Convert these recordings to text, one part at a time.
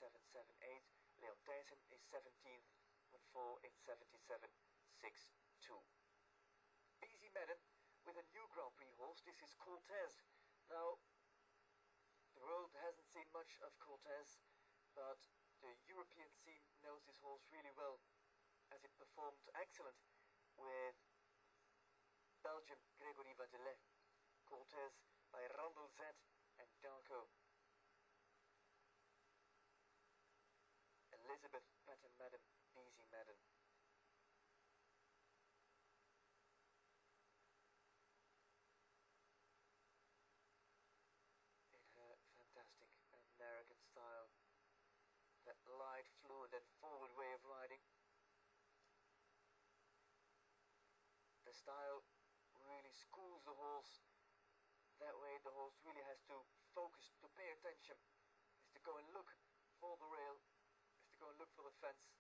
8.7778. Leon Dyson is 17th with 4.877.62. BZ Madden with a new Grand Prix horse. This is Cortez. Now, the world hasn't seen much of Cortez, but the European scene knows this horse really well, as it performed excellent with Belgium Gregory Vadelet. Cortez by Randall Z and Darko. Elizabeth Patton Madden, BZ Madden. In her fantastic American style, that light, fluid and forward way of riding. The style really schools the horse. That way the horse really has to focus, to pay attention, is to go and look for the rail, is to go and look for the fence,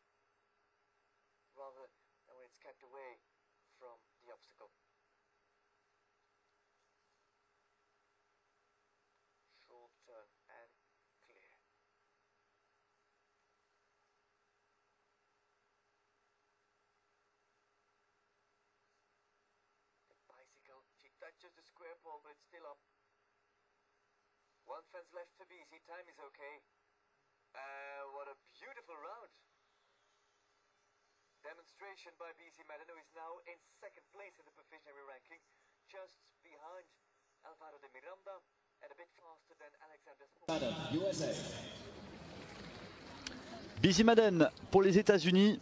rather than when it's kept away from the obstacle. Short turn and clear. The bicycle, she touches the square pole, but it's still up. One fence left for BZ, time is okay. What a beautiful round. Demonstration by BZ Madden, who is now in second place in the provisionary ranking, just behind Alvaro de Miranda and a bit faster than Alexander Madden, USA. BZ Madden pour les États-Unis.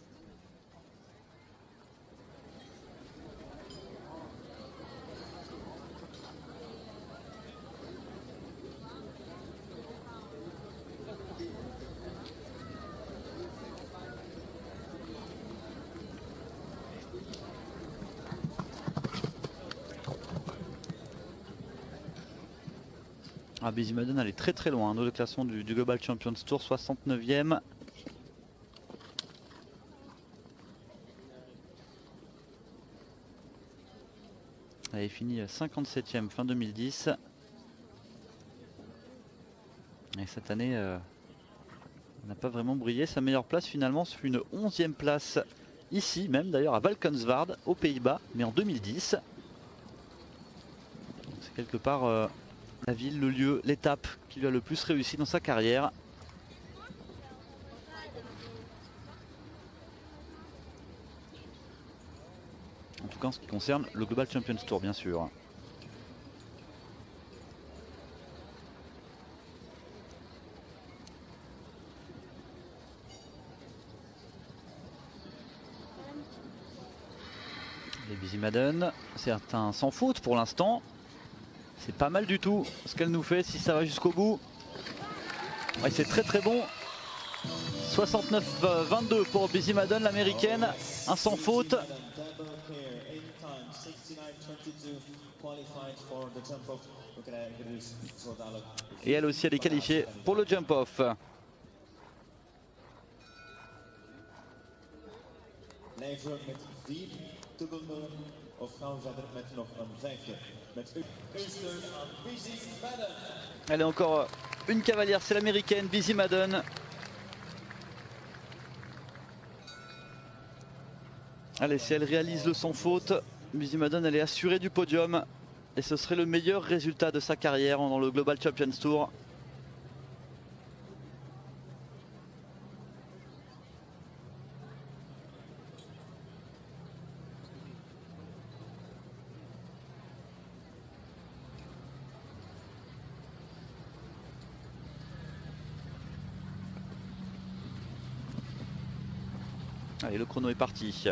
Ah, BZ Madden, elle est très très loin de le classement du Global Champions Tour, 69e. Elle est finie 57e fin 2010. Et cette année, elle n'a pas vraiment brillé. Sa meilleure place finalement, c'est une 11e place ici même, d'ailleurs à Valkenswaard, aux Pays-Bas, mais en 2010. C'est quelque part la ville, le lieu, l'étape qui lui a le plus réussi dans sa carrière. En tout cas en ce qui concerne le Global Champions Tour, bien sûr. Les BZ Madden, c'est un sans faute pour l'instant. C'est pas mal du tout ce qu'elle nous fait si ça va jusqu'au bout. Ouais, c'est très très bon. 69-22 pour BZ Madden, l'américaine. Un sans faute. Et elle aussi, elle est qualifiée pour le jump-off. Elle est encore une cavalière, c'est l'américaine BZ Madden. Allez, si elle réalise le sans faute, BZ Madden, elle est assurée du podium. Et ce serait le meilleur résultat de sa carrière dans le Global Champions Tour. Allez, le chrono est parti.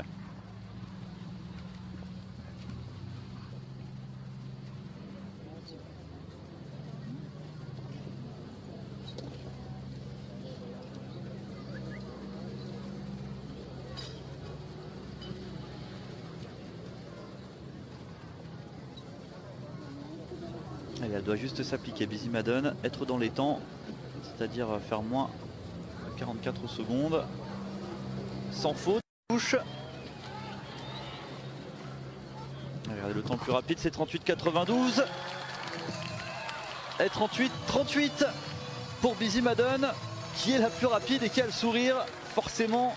Allez, elle doit juste s'appliquer, BZ Madden, être dans les temps, c'est-à-dire faire moins de 44 secondes. Sans faute, touche. Regardez, le temps le plus rapide, c'est 38,92. Et 38 pour BZ Madden, qui est la plus rapide et qui a le sourire, forcément.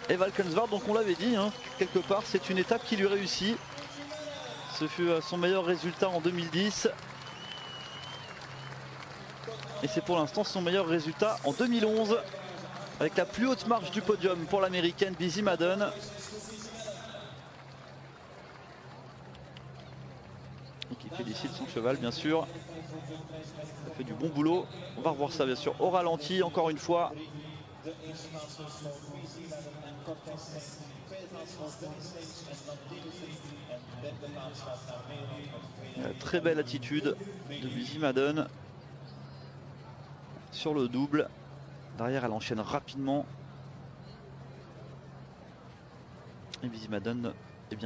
Et Valkenswaard, donc on l'avait dit, hein, quelque part, c'est une étape qui lui réussit. Ce fut son meilleur résultat en 2010. Et c'est pour l'instant son meilleur résultat en 2011. Avec la plus haute marche du podium pour l'américaine Busy Madden. Et qui félicite son cheval, bien sûr. Ça fait du bon boulot. On va revoir ça, bien sûr, au ralenti, encore une fois. Très belle attitude de Busy Madden sur le double. Derrière, elle enchaîne rapidement. Et Busy Madden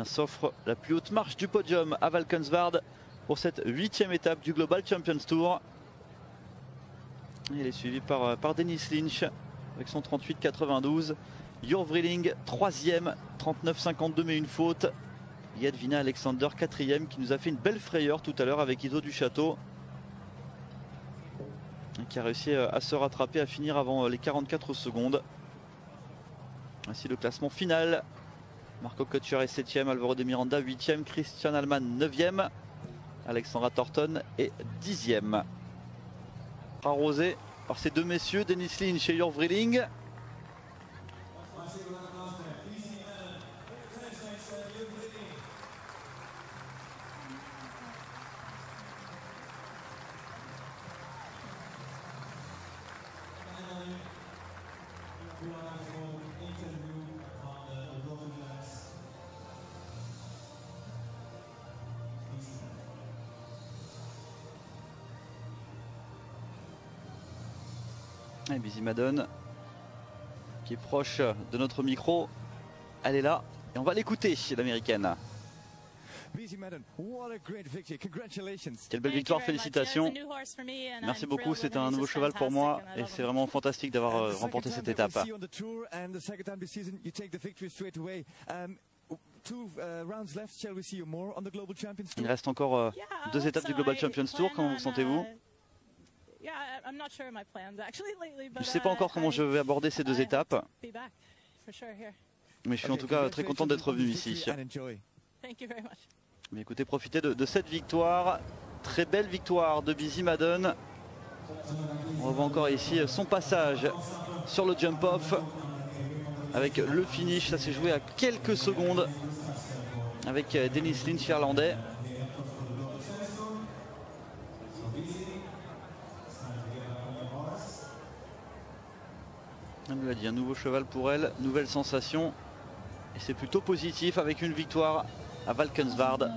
s'offre la plus haute marche du podium à Valkenswaard pour cette 8e étape du Global Champions Tour. Et elle est suivie par Dennis Lynch avec son 38,92. Jur Vrieling 3e, 39,52 mais une faute. Yadvina Alexander 4e qui nous a fait une belle frayeur tout à l'heure avec Iso du Château. Qui a réussi à se rattraper, à finir avant les 44 secondes. Ainsi le classement final. Marco Kutscher est 7e, Alvaro de Miranda 8e, Christian Allman 9e, Alexandra Thornton est 10e. Arrosé par ces deux messieurs, Dennis Lynch et Jur Vrieling. Et Busy Madden qui est proche de notre micro, elle est là et on va l'écouter, l'américaine. Quelle belle victoire, félicitations. Merci beaucoup, c'est un nouveau cheval pour moi et c'est vraiment fantastique d'avoir remporté cette étape. Il reste encore 2 étapes du Global Champions Tour, comment vous sentez-vous ? Je ne sais pas encore comment je vais aborder ces 2 étapes, mais je suis en tout cas très content d'être venu ici. Mais écoutez, profitez de cette victoire, très belle victoire de Busy Madden. On revoit encore ici son passage sur le jump-off avec le finish, ça s'est joué à quelques secondes avec Dennis Lynch irlandais. Elle nous l'a dit, un nouveau cheval pour elle, nouvelle sensation. Et c'est plutôt positif avec une victoire à Valkenswaard.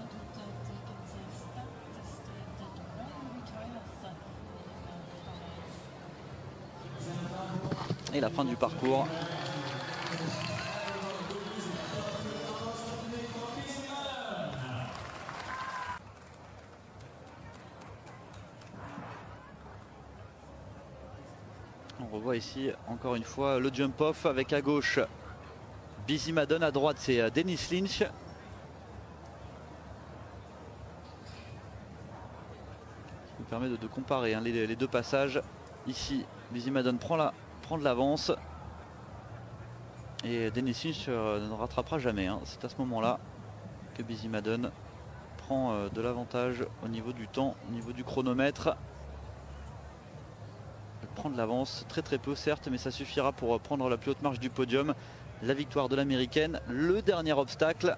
Et la fin du parcours. On revoit ici encore une fois le jump off avec à gauche Busy Madden, à droite c'est Dennis Lynch. Ça nous permet de comparer hein, les 2 passages. Ici Busy Madden prend de l'avance et Dennis Lynch ne rattrapera jamais hein. C'est à ce moment là que Busy Madden prend de l'avantage au niveau du temps, au niveau du chronomètre. Prendre de l'avance, très peu certes, mais ça suffira pour prendre la plus haute marche du podium. La victoire de l'américaine, le dernier obstacle